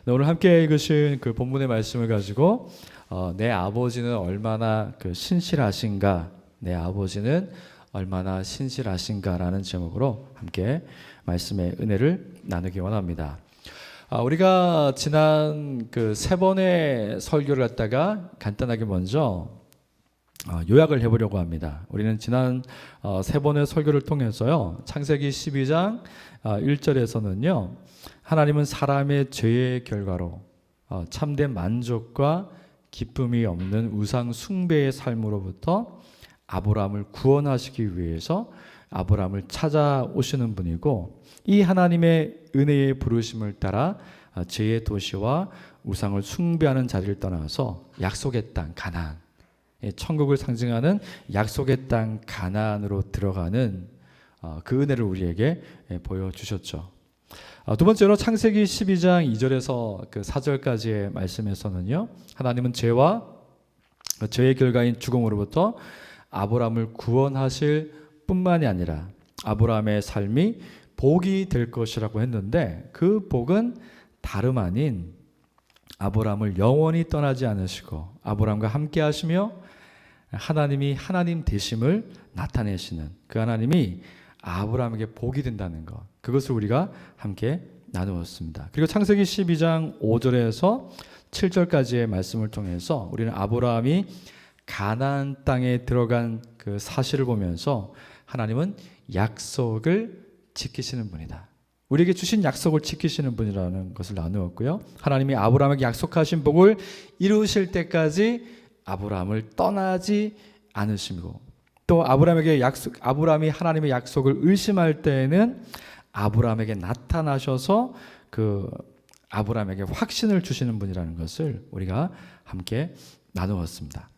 오늘 함께 읽으신 그 본문의 말씀을 가지고 내 아버지는 얼마나 신실하신가, 내 아버지는 얼마나 신실하신가라는 제목으로 함께 말씀의 은혜를 나누기 원합니다. 우리가 지난 세 번의 설교를 갖다가 간단하게 먼저 요약을 해보려고 합니다. 우리는 지난 세 번의 설교를 통해서요, 창세기 12장 1절에서는요, 하나님은 사람의 죄의 결과로 참된 만족과 기쁨이 없는 우상 숭배의 삶으로부터 아브라함을 구원하시기 위해서 아브라함을 찾아오시는 분이고, 이 하나님의 은혜의 부르심을 따라 죄의 도시와 우상을 숭배하는 자리를 떠나서 약속의 땅 가나안, 천국을 상징하는 약속의 땅 가나안으로 들어가는 그 은혜를 우리에게 보여주셨죠. 두 번째로 창세기 12장 2절에서 4절까지의 말씀에서는요, 하나님은 죄와 죄의 결과인 죽음으로부터 아브라함을 구원하실 뿐만이 아니라 아브라함의 삶이 복이 될 것이라고 했는데, 그 복은 다름 아닌 아브라함을 영원히 떠나지 않으시고 아브라함과 함께 하시며 하나님이 하나님 되심을 나타내시는 그 하나님이 아브라함에게 복이 된다는 것, 그것을 우리가 함께 나누었습니다. 그리고 창세기 12장 5절에서 7절까지의 말씀을 통해서 우리는 아브라함이 가나안 땅에 들어간 그 사실을 보면서 하나님은 약속을 지키시는 분이다, 우리에게 주신 약속을 지키시는 분이라는 것을 나누었고요, 하나님이 아브라함에게 약속하신 복을 이루실 때까지 아브라함을 떠나지 않으시고, 또 아브라함이 하나님의 약속을 의심할 때에는 아브라함에게 나타나셔서 아브라함에게 확신을 주시는 분이라는 것을 우리가 함께 나누었습니다.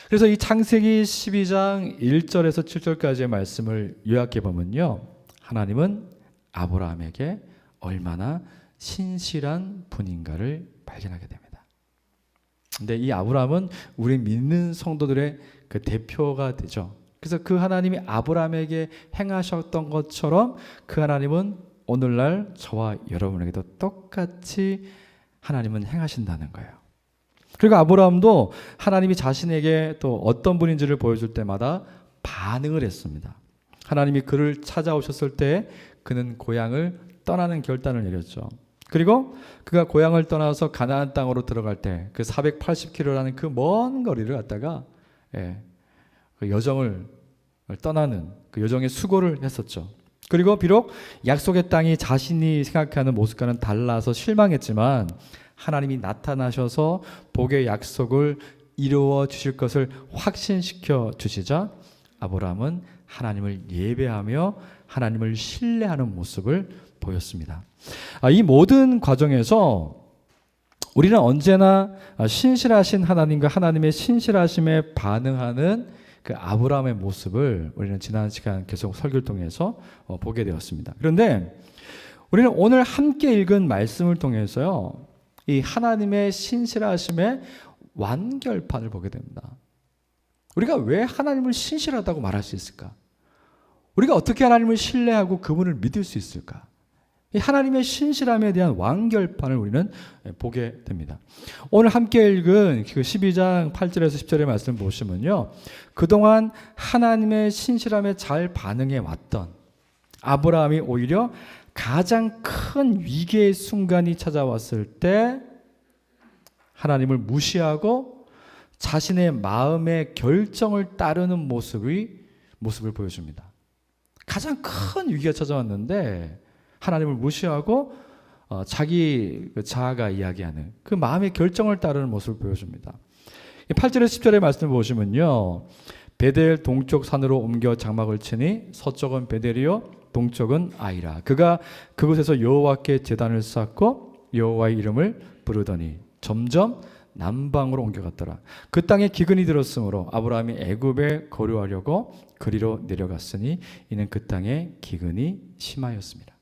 그래서 이 창세기 12장 1절에서 7절까지의 말씀을 요약해 보면요, 하나님은 아브라함에게 얼마나 신실한 분인가를 발견하게 됩니다. 근데 이 아브라함은 우리 믿는 성도들의 그 대표가 되죠. 그래서 그 하나님이 아브라함에게 행하셨던 것처럼 그 하나님은 오늘날 저와 여러분에게도 똑같이 하나님은 행하신다는 거예요. 그리고 아브라함도 하나님이 자신에게 또 어떤 분인지를 보여줄 때마다 반응을 했습니다. 하나님이 그를 찾아오셨을 때 그는 고향을 떠나는 결단을 내렸죠. 그리고 그가 고향을 떠나서 가나안 땅으로 들어갈 때 그 480km라는 그 먼 거리를 갖다가 그 여정을 떠나는 그 여정의 수고를 했었죠. 그리고 비록 약속의 땅이 자신이 생각하는 모습과는 달라서 실망했지만 하나님이 나타나셔서 복의 약속을 이루어 주실 것을 확신시켜 주시자 아브라함은 하나님을 예배하며 하나님을 신뢰하는 모습을 보였습니다. 이 모든 과정에서 우리는 언제나 신실하신 하나님과 하나님의 신실하심에 반응하는 그 아브라함의 모습을 우리는 지난 시간 계속 설교를 통해서 보게 되었습니다. 그런데 우리는 오늘 함께 읽은 말씀을 통해서요, 이 하나님의 신실하심의 완결판을 보게 됩니다. 우리가 왜 하나님을 신실하다고 말할 수 있을까? 우리가 어떻게 하나님을 신뢰하고 그분을 믿을 수 있을까? 이 하나님의 신실함에 대한 완결판을 우리는 보게 됩니다. 오늘 함께 읽은 그 12장 8절에서 10절의 말씀 보시면요, 그동안 하나님의 신실함에 잘 반응해 왔던 아브라함이 오히려 가장 큰 위기의 순간이 찾아왔을 때 하나님을 무시하고 자신의 마음의 결정을 따르는 모습을 보여줍니다. 가장 큰 위기가 찾아왔는데 하나님을 무시하고 자기 자아가 이야기하는 그 마음의 결정을 따르는 모습을 보여줍니다. 8절에서 10절의 말씀을 보시면요, 베델 동쪽 산으로 옮겨 장막을 치니 서쪽은 베델이요 동쪽은 아이라. 그가 그곳에서 여호와께 제단을 쌓고 여호와의 이름을 부르더니 점점 남방으로 옮겨갔더라. 그 땅에 기근이 들었으므로 아브라함이 애굽에 거류하려고 그리로 내려갔으니 이는 그 땅에 기근이 심하였습니다.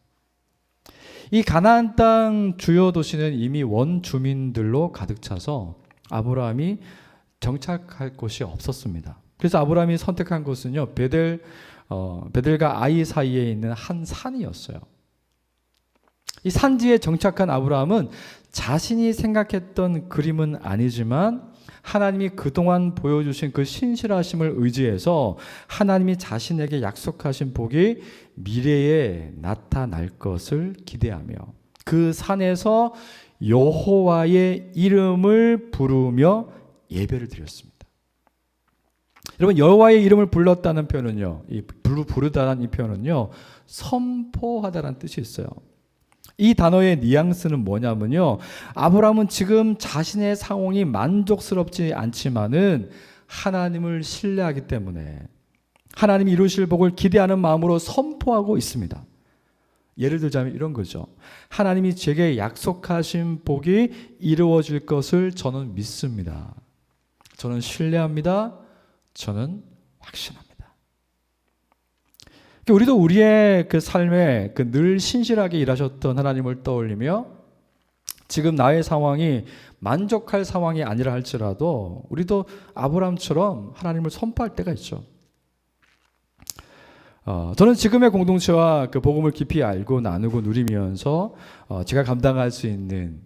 이 가나안 땅 주요 도시는 이미 원주민들로 가득 차서 아브라함이 정착할 곳이 없었습니다. 그래서 아브라함이 선택한 곳은요, 베델과 아이 사이에 있는 한 산이었어요. 이 산지에 정착한 아브라함은 자신이 생각했던 그림은 아니지만 하나님이 그동안 보여주신 그 신실하심을 의지해서 하나님이 자신에게 약속하신 복이 미래에 나타날 것을 기대하며 그 산에서 여호와의 이름을 부르며 예배를 드렸습니다. 여러분, 여호와의 이름을 불렀다는 표현은요, 이 부르다는 이 표현은요, 선포하다라는 뜻이 있어요. 이 단어의 뉘앙스는 뭐냐면요, 아브라함은 지금 자신의 상황이 만족스럽지 않지만은 하나님을 신뢰하기 때문에 하나님이 이루실 복을 기대하는 마음으로 선포하고 있습니다. 예를 들자면 이런 거죠. 하나님이 제게 약속하신 복이 이루어질 것을 저는 믿습니다. 저는 신뢰합니다. 저는 확신합니다. 우리도 우리의 그 삶에 그 늘 신실하게 일하셨던 하나님을 떠올리며 지금 나의 상황이 만족할 상황이 아니라 할지라도 우리도 아브라함처럼 하나님을 선포할 때가 있죠. 저는 지금의 공동체와 그 복음을 깊이 알고 나누고 누리면서 제가 감당할 수 있는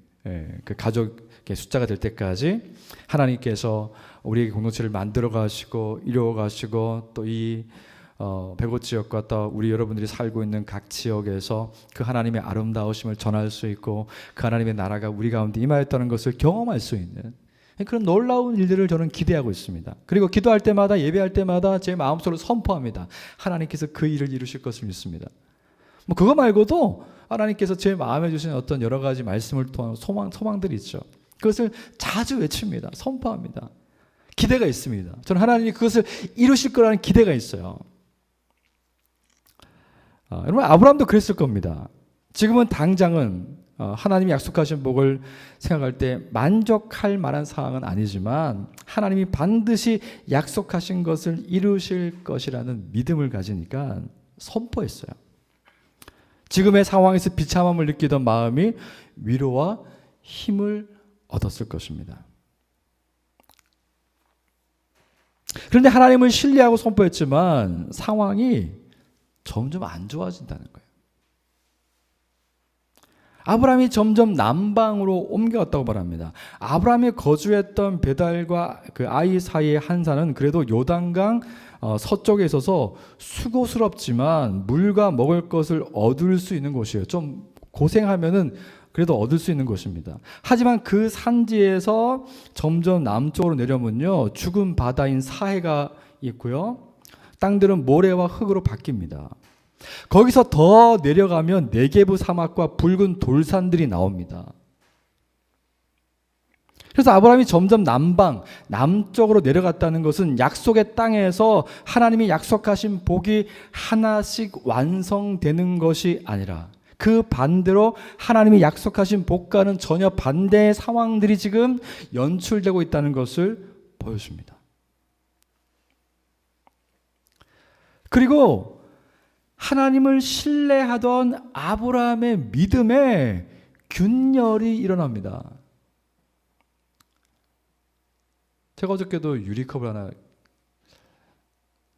그 가족의 숫자가 될 때까지 하나님께서 우리의 공동체를 만들어 가시고 이루어 가시고 또 이 백오 지역과 또 우리 여러분들이 살고 있는 각 지역에서 그 하나님의 아름다우심을 전할 수 있고 그 하나님의 나라가 우리 가운데 임하였다는 것을 경험할 수 있는 그런 놀라운 일들을 저는 기대하고 있습니다. 그리고 기도할 때마다 예배할 때마다 제 마음속으로 선포합니다. 하나님께서 그 일을 이루실 것을 믿습니다. 뭐 그거 말고도 하나님께서 제 마음에 주신 어떤 여러 가지 말씀을 통한 소망들이 있죠. 그것을 자주 외칩니다. 선포합니다. 기대가 있습니다. 저는 하나님이 그것을 이루실 거라는 기대가 있어요. 여러분, 아브라함도 그랬을 겁니다. 지금은 당장은 하나님이 약속하신 복을 생각할 때 만족할 만한 상황은 아니지만 하나님이 반드시 약속하신 것을 이루실 것이라는 믿음을 가지니까 선포했어요. 지금의 상황에서 비참함을 느끼던 마음이 위로와 힘을 얻었을 것입니다. 그런데 하나님을 신뢰하고 선포했지만 상황이 점점 안 좋아진다는 거예요. 아브라함이 점점 남방으로 옮겨갔다고 말합니다. 아브라함이 거주했던 베달과 그 아이 사이의 한 산은 그래도 요단강 서쪽에 있어서 수고스럽지만 물과 먹을 것을 얻을 수 있는 곳이에요. 좀 고생하면은 그래도 얻을 수 있는 곳입니다. 하지만 그 산지에서 점점 남쪽으로 내려오면요, 죽은 바다인 사해가 있고요, 땅들은 모래와 흙으로 바뀝니다. 거기서 더 내려가면 네게브 사막과 붉은 돌산들이 나옵니다. 그래서 아브라함이 점점 남쪽으로 내려갔다는 것은 약속의 땅에서 하나님이 약속하신 복이 하나씩 완성되는 것이 아니라 그 반대로 하나님이 약속하신 복과는 전혀 반대의 상황들이 지금 연출되고 있다는 것을 보여줍니다. 그리고 하나님을 신뢰하던 아브라함의 믿음에 균열이 일어납니다. 제가 어저께도 유리컵을 하나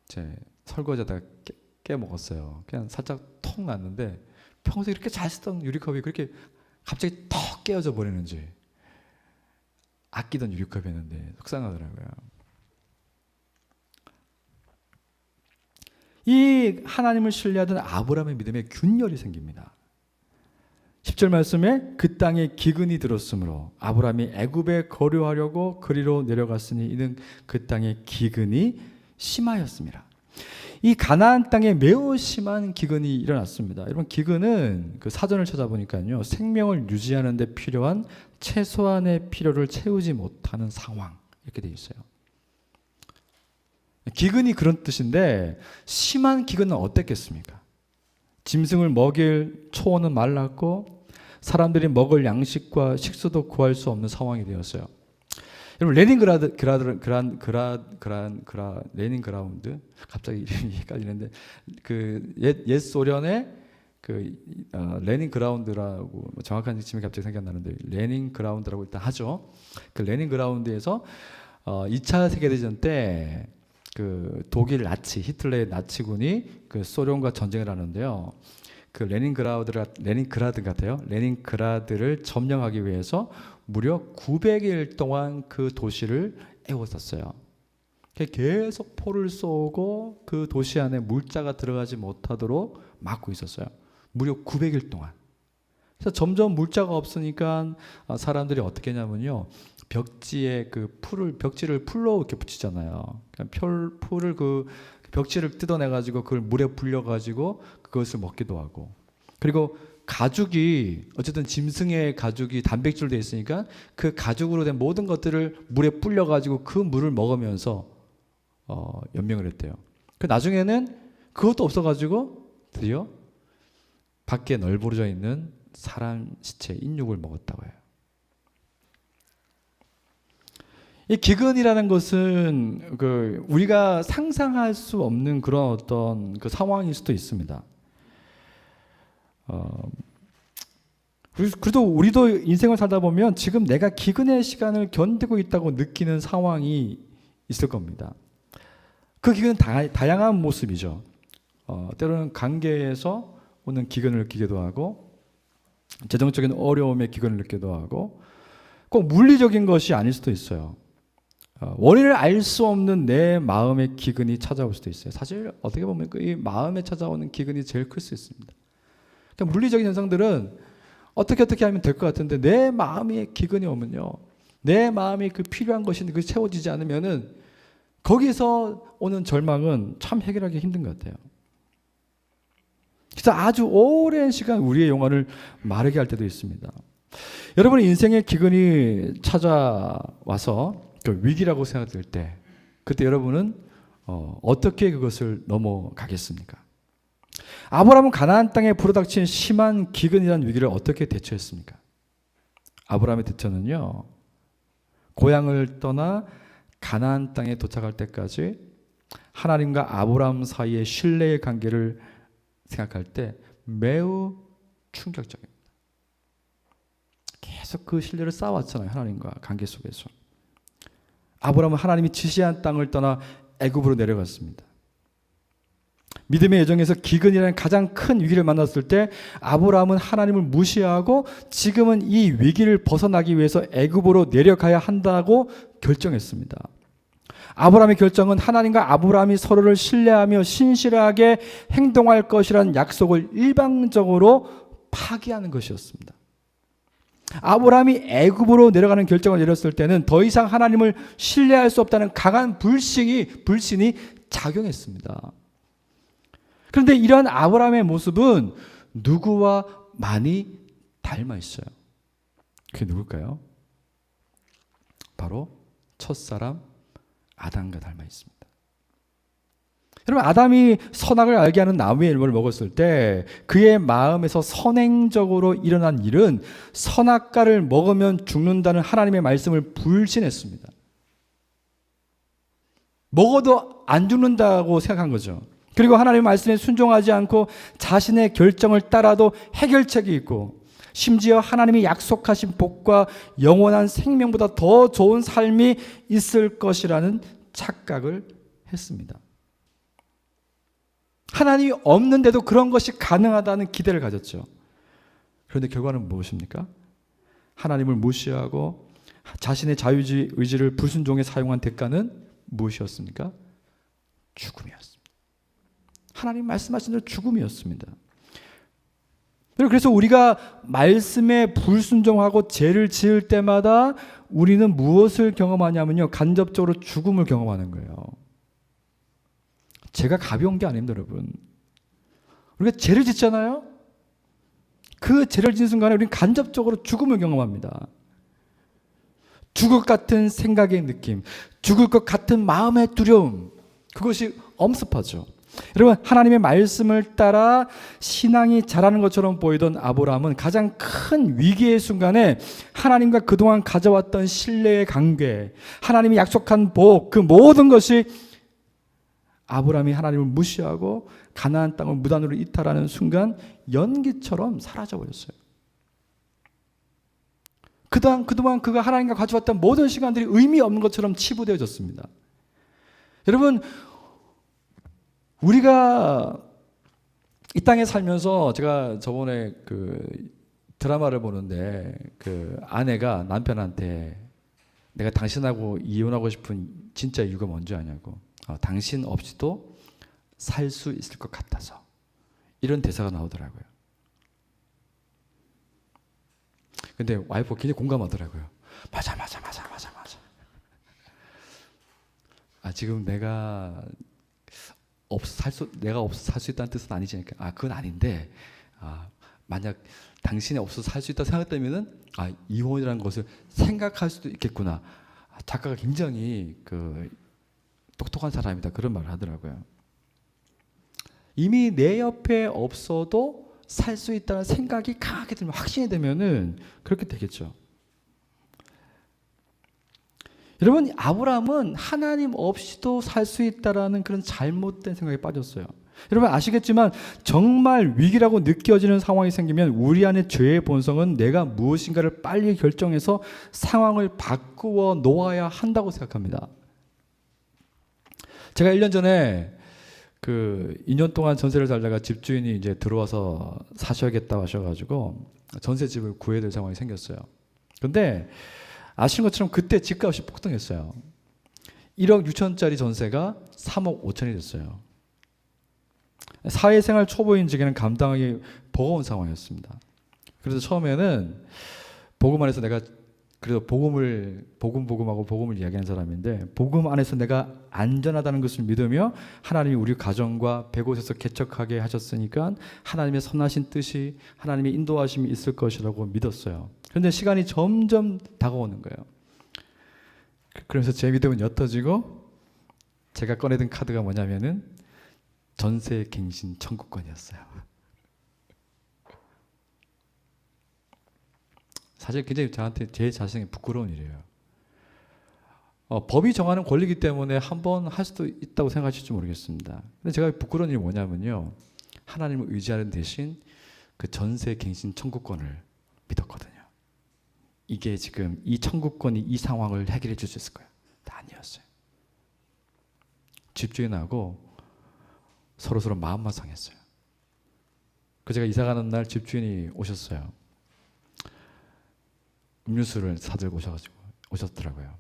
제 설거지하다가 깨먹었어요. 그냥 살짝 톡 났는데 평소에 이렇게 잘 쓰던 유리컵이 그렇게 갑자기 턱 깨어져 버리는지, 아끼던 유리컵이었는데 속상하더라고요. 이 하나님을 신뢰하던 아브라함의 믿음에 균열이 생깁니다. 10절 말씀에 그 땅에 기근이 들었으므로 아브라함이 애굽에 거류하려고 그리로 내려갔으니 이는 그 땅에 기근이 심하였습니다. 이 가나안 땅에 매우 심한 기근이 일어났습니다. 여러분, 기근은 그 사전을 찾아보니까요, 생명을 유지하는 데 필요한 최소한의 필요를 채우지 못하는 상황, 이렇게 돼 있어요. 기근이 그런 뜻인데 심한 기근은 어땠겠습니까? 짐승을 먹일 초원은 말랐고 사람들이 먹을 양식과 식수도 구할 수 없는 상황이 되었어요. 여러분, 레닌그라운드, 갑자기 이름이 헷갈리는데 그 옛 소련의 그 레닌그라운드라고, 정확한 지명이 갑자기 생각나는데 레닌그라운드라고 일단 하죠. 그 레닌그라운드에서 2차 세계대전 때 그 독일 히틀러의 나치군이 그 소련과 전쟁을 하는데요. 그 레닌그라드 같아요. 레닌그라드를 점령하기 위해서 무려 900일 동안 그 도시를 애워쌌어요. 계속 포를 쏘고 그 도시 안에 물자가 들어가지 못하도록 막고 있었어요. 무려 900일 동안. 그래서 점점 물자가 없으니까 사람들이 어떻게 했냐면요, 벽지에 벽지를 풀로 이렇게 붙이잖아요. 풀을 그 벽지를 뜯어내 가지고 그걸 물에 불려 가지고 그것을 먹기도 하고, 그리고 가죽이 어쨌든 짐승의 가죽이 단백질로 되어 있으니까 그 가죽으로 된 모든 것들을 물에 불려 가지고 그 물을 먹으면서 연명을 했대요. 그 나중에는 그것도 없어 가지고 드디어 밖에 널브러져 있는 사람 시체 인육을 먹었다고 해요. 이 기근이라는 것은 우리가 상상할 수 없는 그런 어떤 그 상황일 수도 있습니다. 그래도 우리도 인생을 살다 보면 지금 내가 기근의 시간을 견디고 있다고 느끼는 상황이 있을 겁니다. 그 기근은 다양한 모습이죠. 때로는 관계에서 오는 기근을 느끼기도 하고, 재정적인 어려움의 기근을 느끼기도 하고, 꼭 물리적인 것이 아닐 수도 있어요. 원인을 알 수 없는 내 마음의 기근이 찾아올 수도 있어요. 사실 어떻게 보면 이 마음에 찾아오는 기근이 제일 클 수 있습니다. 그러니까 물리적인 현상들은 어떻게 하면 될 것 같은데, 내 마음의 기근이 오면요, 내 마음이 그 필요한 것이 그 채워지지 않으면은 거기서 오는 절망은 참 해결하기 힘든 것 같아요. 그래서 아주 오랜 시간 우리의 영혼을 마르게 할 때도 있습니다. 여러분의 인생의 기근이 찾아와서 그 위기라고 생각될 때, 그때 여러분은 어떻게 그것을 넘어가겠습니까? 아브라함은 가나안 땅에 불어닥친 심한 기근이라는 위기를 어떻게 대처했습니까? 아브라함의 대처는요, 고향을 떠나 가나안 땅에 도착할 때까지 하나님과 아브라함 사이의 신뢰의 관계를 생각할 때 매우 충격적입니다. 계속 그 신뢰를 쌓아왔잖아요. 하나님과 관계 속에서. 아브라함은 하나님이 지시한 땅을 떠나 애굽으로 내려갔습니다. 믿음의 여정에서 기근이라는 가장 큰 위기를 만났을 때 아브라함은 하나님을 무시하고 지금은 이 위기를 벗어나기 위해서 애굽으로 내려가야 한다고 결정했습니다. 아브라함의 결정은 하나님과 아브라함이 서로를 신뢰하며 신실하게 행동할 것이라는 약속을 일방적으로 파기하는 것이었습니다. 아브라함이 애굽으로 내려가는 결정을 내렸을 때는 더 이상 하나님을 신뢰할 수 없다는 강한 불신이 작용했습니다. 그런데 이러한 아브라함의 모습은 누구와 많이 닮아 있어요. 그게 누굴까요? 바로 첫사람 아담과 닮아 있습니다. 여러분, 아담이 선악을 알게 하는 나무의 열매를 먹었을 때 그의 마음에서 선행적으로 일어난 일은 선악과를 먹으면 죽는다는 하나님의 말씀을 불신했습니다. 먹어도 안 죽는다고 생각한 거죠. 그리고 하나님의 말씀에 순종하지 않고 자신의 결정을 따라도 해결책이 있고, 심지어 하나님이 약속하신 복과 영원한 생명보다 더 좋은 삶이 있을 것이라는 착각을 했습니다. 하나님이 없는데도 그런 것이 가능하다는 기대를 가졌죠. 그런데 결과는 무엇입니까? 하나님을 무시하고 자신의 자유의지를 불순종에 사용한 대가는 무엇이었습니까? 죽음이었습니다. 하나님 말씀하신 대로 죽음이었습니다. 그래서 우리가 말씀에 불순종하고 죄를 지을 때마다 우리는 무엇을 경험하냐면요, 간접적으로 죽음을 경험하는 거예요. 죄가 가벼운 게 아닙니다, 여러분. 우리가 죄를 짓잖아요. 그 죄를 짓는 순간에 우리는 간접적으로 죽음을 경험합니다. 죽을 것 같은 생각의 느낌, 죽을 것 같은 마음의 두려움, 그것이 엄습하죠. 여러분, 하나님의 말씀을 따라 신앙이 자라는 것처럼 보이던 아브라함은 가장 큰 위기의 순간에 하나님과 그동안 가져왔던 신뢰의 관계, 하나님이 약속한 복, 그 모든 것이 아브라함이 하나님을 무시하고 가나안 땅을 무단으로 이탈하는 순간 연기처럼 사라져버렸어요. 그동안 그가 하나님과 가져왔던 모든 시간들이 의미 없는 것처럼 치부되어졌습니다. 여러분, 우리가 이 땅에 살면서 제가 저번에 그 드라마를 보는데 그 아내가 남편한테 내가 당신하고 이혼하고 싶은 진짜 이유가 뭔지 아냐고. 당신 없이도 살 수 있을 것 같아서. 이런 대사가 나오더라고요. 근데 와이프가 굉장히 공감하더라고요. 맞아. 지금 내가 내가 없어 살 수 있다는 뜻은 아니지. 그건 아닌데, 만약 당신이 없어서 살 수 있다고 생각되면은, 이혼이라는 것을 생각할 수도 있겠구나. 작가가 굉장히 똑똑한 사람이다. 그런 말을 하더라고요. 이미 내 옆에 없어도 살 수 있다는 생각이 강하게 들면, 확신이 되면은 그렇게 되겠죠. 여러분, 아브라함은 하나님 없이도 살 수 있다라는 그런 잘못된 생각에 빠졌어요. 여러분 아시겠지만 정말 위기라고 느껴지는 상황이 생기면 우리 안에 죄의 본성은 내가 무엇인가를 빨리 결정해서 상황을 바꾸어 놓아야 한다고 생각합니다. 제가 1년 전에 2년 동안 전세를 살다가 집주인이 이제 들어와서 사셔야겠다고 하셔가지고 전세집을 구해야 될 상황이 생겼어요. 근데 아시는 것처럼 그때 집값이 폭등했어요. 1억 6천짜리 전세가 3억 5천이 됐어요. 사회생활 초보인 제게는 감당하기 버거운 상황이었습니다. 그래서 처음에는 복음 안에서 내가 그래도 복음을 이야기하는 사람인데 복음 안에서 내가 안전하다는 것을 믿으며 하나님이 우리 가정과 100곳에서 개척하게 하셨으니까 하나님의 선하신 뜻이 하나님의 인도하심이 있을 것이라고 믿었어요. 그런데 시간이 점점 다가오는 거예요. 그래서 제 믿음은 옅어지고 제가 꺼내든 카드가 뭐냐면은 전세 갱신 청구권이었어요. 사실 굉장히 저한테 제 자신이 부끄러운 일이에요. 법이 정하는 권리이기 때문에 한번 할 수도 있다고 생각하실지 모르겠습니다. 근데 제가 부끄러운 일이 뭐냐면요. 하나님을 의지하는 대신 그 전세 갱신 청구권을 믿었거든요. 이게 지금 이 청구권이 이 상황을 해결해 줄 수 있을 거예요. 아니었어요. 집주인하고 서로 마음만 상했어요. 제가 이사 가는 날 집주인이 오셨어요. 음료수를 사들고 오셨더라고요.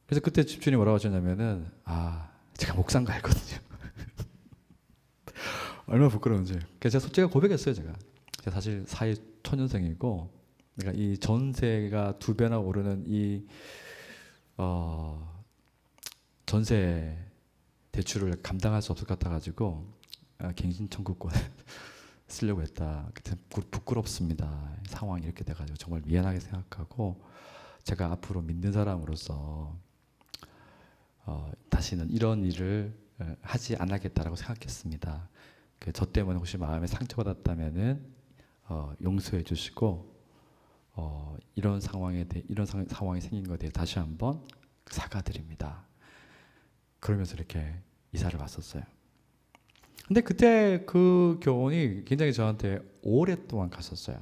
그래서 그때 집주인이 뭐라고 하셨냐면은 제가 목상가였거든요. 얼마나 부끄러운지. 그래서 제가 고백했어요. 제가 사실 사회 초년생이고 내가 이 전세가 2배나 오르는 이 전세 대출을 감당할 수 없을 것 같아가지고 갱신 청구권 쓰려고 했다. 그때 부끄럽습니다. 상황이 이렇게 돼가지고 정말 미안하게 생각하고 제가 앞으로 믿는 사람으로서 다시는 이런 일을 하지 않겠다라고 생각했습니다. 저 때문에 혹시 마음에 상처받았다면은 용서해 주시고 이런 상황이 생긴 것에 대해 다시 한번 사과드립니다. 그러면서 이렇게 이사를 왔었어요. 근데 그때 그 교훈이 굉장히 저한테 오랫동안 갔었어요.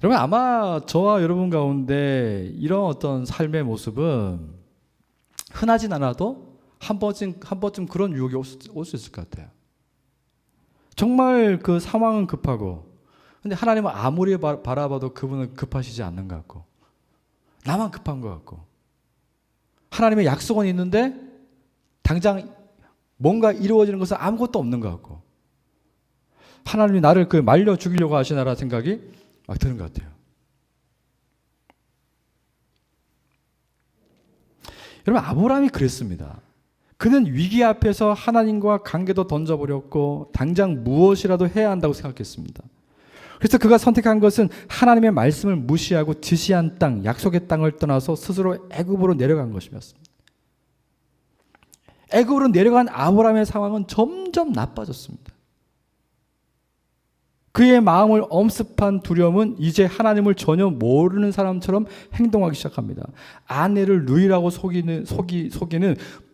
여러분 아마 저와 여러분 가운데 이런 어떤 삶의 모습은 흔하진 않아도 한 번쯤 그런 유혹이 올 수 있을 것 같아요. 정말 그 상황은 급하고 근데 하나님은 아무리 바라봐도 그분은 급하시지 않는 것 같고 나만 급한 것 같고 하나님의 약속은 있는데 당장 뭔가 이루어지는 것은 아무것도 없는 것 같고 하나님이 나를 말려 죽이려고 하시나라 생각이 막 드는 것 같아요. 여러분 아브라함이 그랬습니다. 그는 위기 앞에서 하나님과 관계도 던져버렸고 당장 무엇이라도 해야 한다고 생각했습니다. 그래서 그가 선택한 것은 하나님의 말씀을 무시하고 지시한 땅, 약속의 땅을 떠나서 스스로 애굽으로 내려간 것이었습니다. 애굽으로 내려간 아브라함의 상황은 점점 나빠졌습니다. 그의 마음을 엄습한 두려움은 이제 하나님을 전혀 모르는 사람처럼 행동하기 시작합니다. 아내를 누이라고 속이는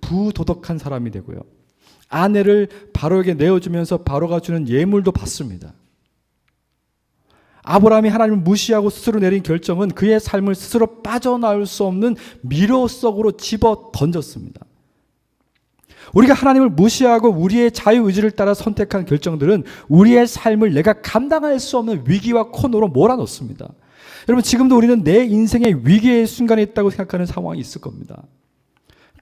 부도덕한 사람이 되고요. 아내를 바로에게 내어주면서 바로가 주는 예물도 받습니다. 아브라함이 하나님을 무시하고 스스로 내린 결정은 그의 삶을 스스로 빠져나올 수 없는 미로 속으로 집어 던졌습니다. 우리가 하나님을 무시하고 우리의 자유의지를 따라 선택한 결정들은 우리의 삶을 내가 감당할 수 없는 위기와 코너로 몰아넣습니다. 여러분, 지금도 우리는 내 인생의 위기의 순간에 있다고 생각하는 상황이 있을 겁니다.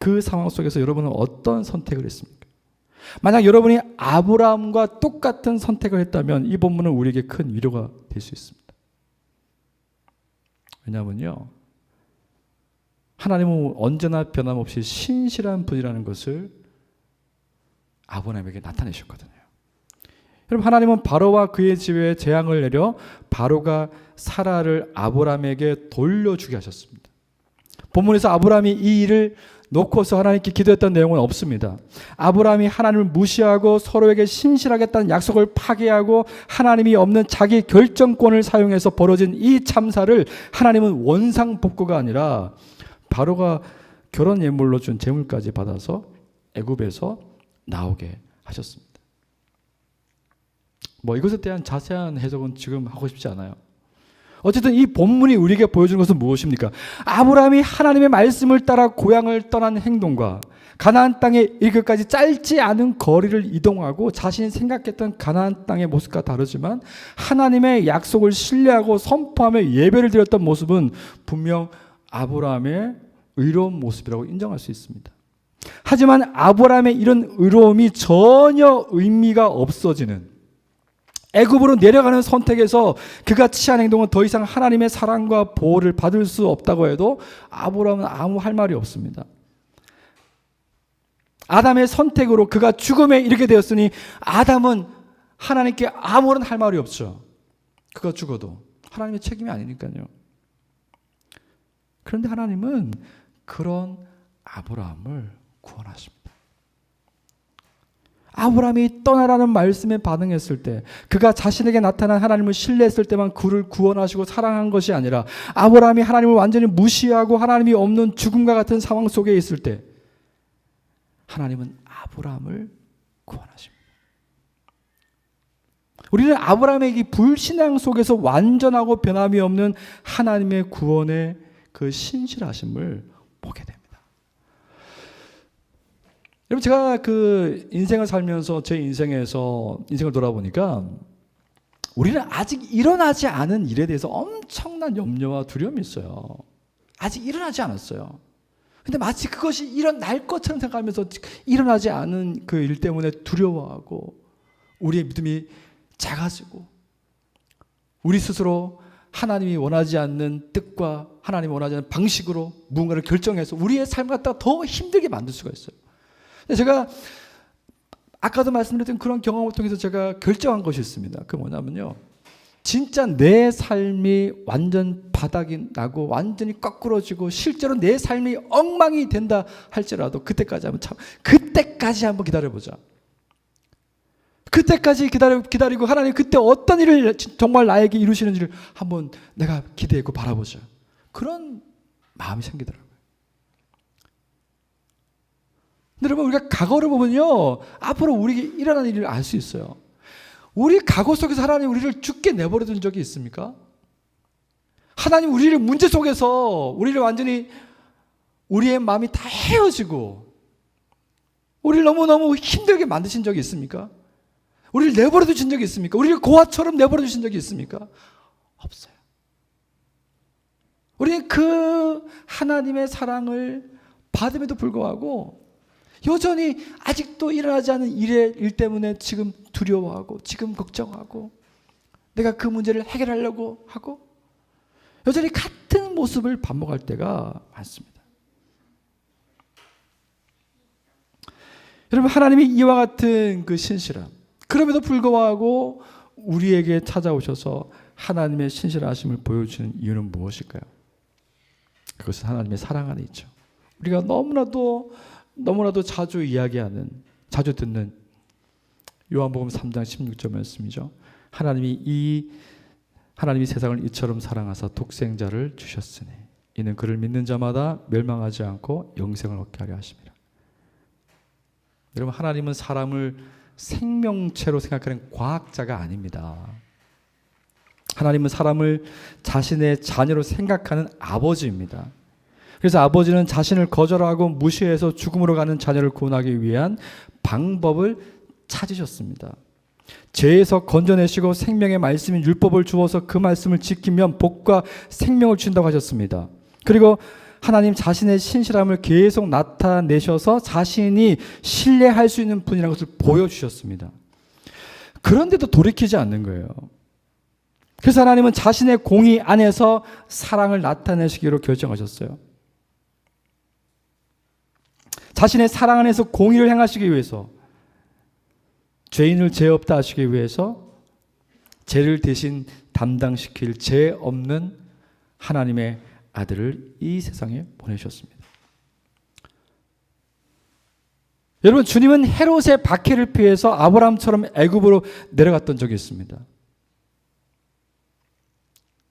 그 상황 속에서 여러분은 어떤 선택을 했습니까? 만약 여러분이 아브라함과 똑같은 선택을 했다면 이 본문은 우리에게 큰 위로가 될 수 있습니다. 왜냐하면요, 하나님은 언제나 변함없이 신실한 분이라는 것을 아브라함에게 나타내셨거든요. 여러분, 하나님은 바로와 그의 집에 재앙을 내려 바로가 사라를 아브라함에게 돌려주게 하셨습니다. 본문에서 아브라함이 이 일을 놓고서 하나님께 기도했던 내용은 없습니다. 아브라함이 하나님을 무시하고 서로에게 신실하겠다는 약속을 파기하고 하나님이 없는 자기 결정권을 사용해서 벌어진 이 참사를 하나님은 원상복구가 아니라 바로가 결혼 예물로 준 재물까지 받아서 애굽에서 나오게 하셨습니다. 이것에 대한 자세한 해석은 지금 하고 싶지 않아요. 어쨌든 이 본문이 우리에게 보여주는 것은 무엇입니까? 아브라함이 하나님의 말씀을 따라 고향을 떠난 행동과 가나안 땅에 이르기까지 짧지 않은 거리를 이동하고 자신이 생각했던 가나안 땅의 모습과 다르지만 하나님의 약속을 신뢰하고 선포하며 예배를 드렸던 모습은 분명 아브라함의 의로운 모습이라고 인정할 수 있습니다. 하지만 아브라함의 이런 의로움이 전혀 의미가 없어지는, 애굽으로 내려가는 선택에서 그가 취한 행동은 더 이상 하나님의 사랑과 보호를 받을 수 없다고 해도 아브라함은 아무 할 말이 없습니다. 아담의 선택으로 그가 죽음에 이르게 되었으니 아담은 하나님께 아무런 할 말이 없죠. 그가 죽어도 하나님의 책임이 아니니까요. 그런데 하나님은 그런 아브라함을 구원하십니다. 아브라함이 떠나라는 말씀에 반응했을 때, 그가 자신에게 나타난 하나님을 신뢰했을 때만 그를 구원하시고 사랑한 것이 아니라 아브라함이 하나님을 완전히 무시하고 하나님이 없는 죽음과 같은 상황 속에 있을 때 하나님은 아브라함을 구원하십니다. 우리는 아브라함의 이 불신앙 속에서 완전하고 변함이 없는 하나님의 구원의 그 신실하심을 보게 됩니다. 여러분, 제가 그 인생을 살면서 제 인생에서 인생을 돌아보니까 우리는 아직 일어나지 않은 일에 대해서 엄청난 염려와 두려움이 있어요. 아직 일어나지 않았어요. 근데 마치 그것이 일어날 것처럼 생각하면서 일어나지 않은 그 일 때문에 두려워하고 우리의 믿음이 작아지고 우리 스스로 하나님이 원하지 않는 뜻과 하나님이 원하지 않는 방식으로 무언가를 결정해서 우리의 삶을 갖다가 더 힘들게 만들 수가 있어요. 제가 아까도 말씀드렸던 그런 경험을 통해서 제가 결정한 것이 있습니다. 그게 뭐냐면요, 진짜 내 삶이 완전 바닥이 나고 완전히 거꾸러지고 실제로 내 삶이 엉망이 된다 할지라도 그때까지 한번 기다려보자. 그때까지 기다리고 하나님 그때 어떤 일을 정말 나에게 이루시는지를 한번 내가 기대했고 바라보자. 그런 마음이 생기더라고요. 근데 여러분, 우리가 과거를 보면요, 앞으로 우리에게 일어난 일을 알 수 있어요. 우리 과거 속에서 하나님 우리를 죽게 내버려 둔 적이 있습니까? 하나님 우리를 문제 속에서 우리를 완전히 우리의 마음이 다 헤어지고 우리를 너무너무 힘들게 만드신 적이 있습니까? 우리를 내버려 두신 적이 있습니까? 우리를 고아처럼 내버려 두신 적이 있습니까? 없어요. 우리는 그 하나님의 사랑을 받음에도 불구하고 여전히 아직도 일어나지 않은 일 때문에 지금 두려워하고 지금 걱정하고 내가 그 문제를 해결하려고 하고 여전히 같은 모습을 반복할 때가 많습니다. 여러분, 하나님이 이와 같은 그 신실함, 그럼에도 불구하고 우리에게 찾아오셔서 하나님의 신실하심을 보여주는 이유는 무엇일까요? 그것은 하나님의 사랑 안에 있죠. 우리가 너무나도 자주 이야기하는, 자주 듣는 요한복음 3장 16절 말씀이죠. 하나님이 세상을 이처럼 사랑하사 독생자를 주셨으니 이는 그를 믿는 자마다 멸망하지 않고 영생을 얻게 하려 하심이라. 여러분, 하나님은 사람을 생명체로 생각하는 과학자가 아닙니다. 하나님은 사람을 자신의 자녀로 생각하는 아버지입니다. 그래서 아버지는 자신을 거절하고 무시해서 죽음으로 가는 자녀를 구원하기 위한 방법을 찾으셨습니다. 죄에서 건져내시고 생명의 말씀인 율법을 주어서 그 말씀을 지키면 복과 생명을 주신다고 하셨습니다. 그리고 하나님 자신의 신실함을 계속 나타내셔서 자신이 신뢰할 수 있는 분이라는 것을 보여주셨습니다. 그런데도 돌이키지 않는 거예요. 그래서 하나님은 자신의 공의 안에서 사랑을 나타내시기로 결정하셨어요. 자신의 사랑 안에서 공의를 행하시기 위해서, 죄인을 죄 없다 하시기 위해서 죄를 대신 담당시킬 죄 없는 하나님의 아들을 이 세상에 보내셨습니다. 여러분, 주님은 헤롯의 박해를 피해서 아브라함처럼 애굽으로 내려갔던 적이 있습니다.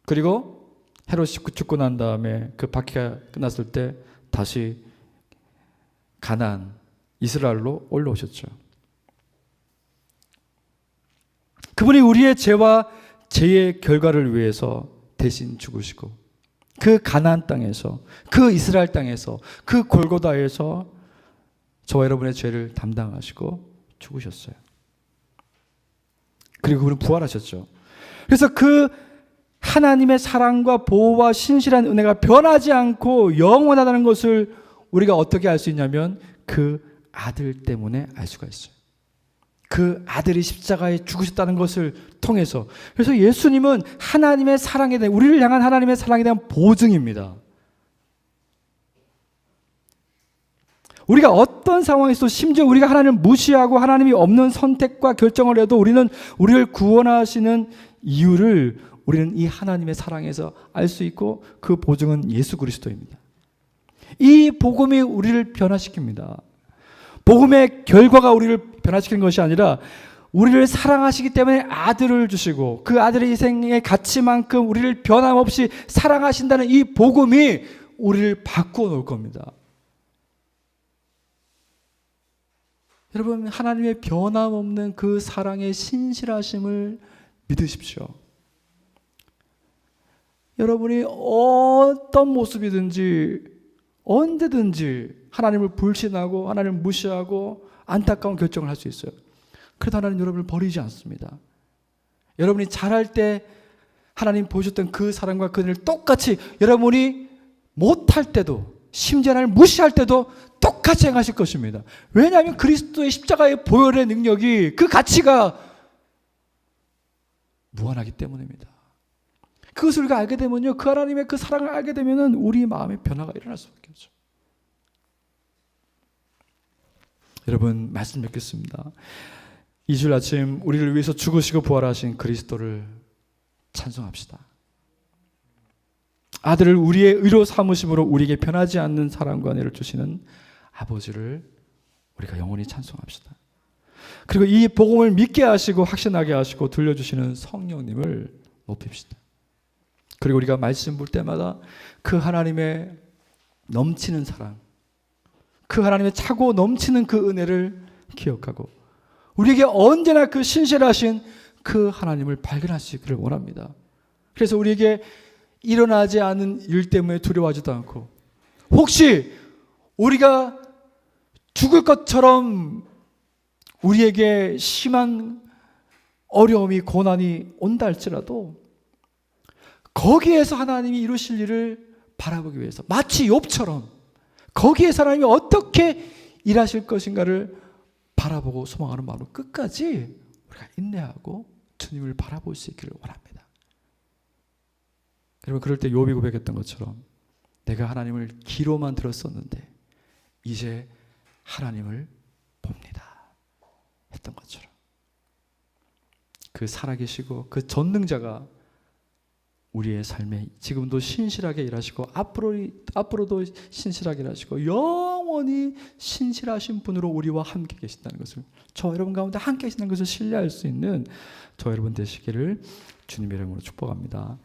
그리고 헤롯이 죽고 난 다음에 그 박해가 끝났을 때 다시 가나안, 이스라엘로 올라오셨죠. 그분이 우리의 죄와 죄의 결과를 위해서 대신 죽으시고 그 가나안 땅에서, 그 이스라엘 땅에서, 그 골고다에서 저와 여러분의 죄를 담당하시고 죽으셨어요. 그리고 그분은 부활하셨죠. 그래서 그 하나님의 사랑과 보호와 신실한 은혜가 변하지 않고 영원하다는 것을 우리가 어떻게 알 수 있냐면 그 아들 때문에 알 수가 있어요. 그 아들이 십자가에 죽으셨다는 것을 통해서. 그래서 예수님은 하나님의 사랑에 대한, 우리를 향한 하나님의 사랑에 대한 보증입니다. 우리가 어떤 상황에서, 심지어 우리가 하나님을 무시하고 하나님이 없는 선택과 결정을 해도 우리는 우리를 구원하시는 이유를 우리는 이 하나님의 사랑에서 알 수 있고, 그 보증은 예수 그리스도입니다. 이 복음이 우리를 변화시킵니다. 복음의 결과가 우리를 변화시키는 것이 아니라 우리를 사랑하시기 때문에 아들을 주시고 그 아들의 희생의 가치만큼 우리를 변함없이 사랑하신다는 이 복음이 우리를 바꾸어 놓을 겁니다. 여러분, 하나님의 변함없는 그 사랑의 신실하심을 믿으십시오. 여러분이 어떤 모습이든지 언제든지 하나님을 불신하고 하나님을 무시하고 안타까운 결정을 할 수 있어요. 그래도 하나님 여러분을 버리지 않습니다. 여러분이 잘할 때 하나님 보여줬던 그 사랑과 그 은혜를 똑같이 여러분이 못할 때도, 심지어 하나님을 무시할 때도 똑같이 행하실 것입니다. 왜냐하면 그리스도의 십자가의 보혈의 능력이, 그 가치가 무한하기 때문입니다. 그것을 우리가 알게 되면요, 그 하나님의 그 사랑을 알게 되면은 우리 마음에 변화가 일어날 수밖에 없죠. 여러분, 말씀 맺겠습니다. 이 주일 아침 우리를 위해서 죽으시고 부활하신 그리스도를 찬송합시다. 아들을 우리의 의로 삼으심으로 우리에게 변하지 않는 사랑과 은혜를 주시는 아버지를 우리가 영원히 찬송합시다. 그리고 이 복음을 믿게 하시고 확신하게 하시고 들려주시는 성령님을 높입시다. 그리고 우리가 말씀 볼 때마다 그 하나님의 넘치는 사랑, 그 하나님의 차고 넘치는 그 은혜를 기억하고 우리에게 언제나 그 신실하신 그 하나님을 발견할 수 있기를 원합니다. 그래서 우리에게 일어나지 않은 일 때문에 두려워하지도 않고, 혹시 우리가 죽을 것처럼 우리에게 심한 어려움이, 고난이 온다 할지라도 거기에서 하나님이 이루실 일을 바라보기 위해서, 마치 욥처럼 거기에서 하나님이 어떻게 일하실 것인가를 바라보고 소망하는 마음으로 끝까지 우리가 인내하고 주님을 바라볼 수 있기를 원합니다. 여러분, 그럴 때 욥이 고백했던 것처럼 내가 하나님을 귀로만 들었었는데 이제 하나님을 봅니다 했던 것처럼, 그 살아계시고 그 전능자가 우리의 삶에 지금도 신실하게 일하시고 앞으로도 신실하게 일하시고 영원히 신실하신 분으로 우리와 함께 계신다는 것을, 저 여러분 가운데 함께 계신다는 것을 신뢰할 수 있는 저 여러분 되시기를 주님의 이름으로 축복합니다.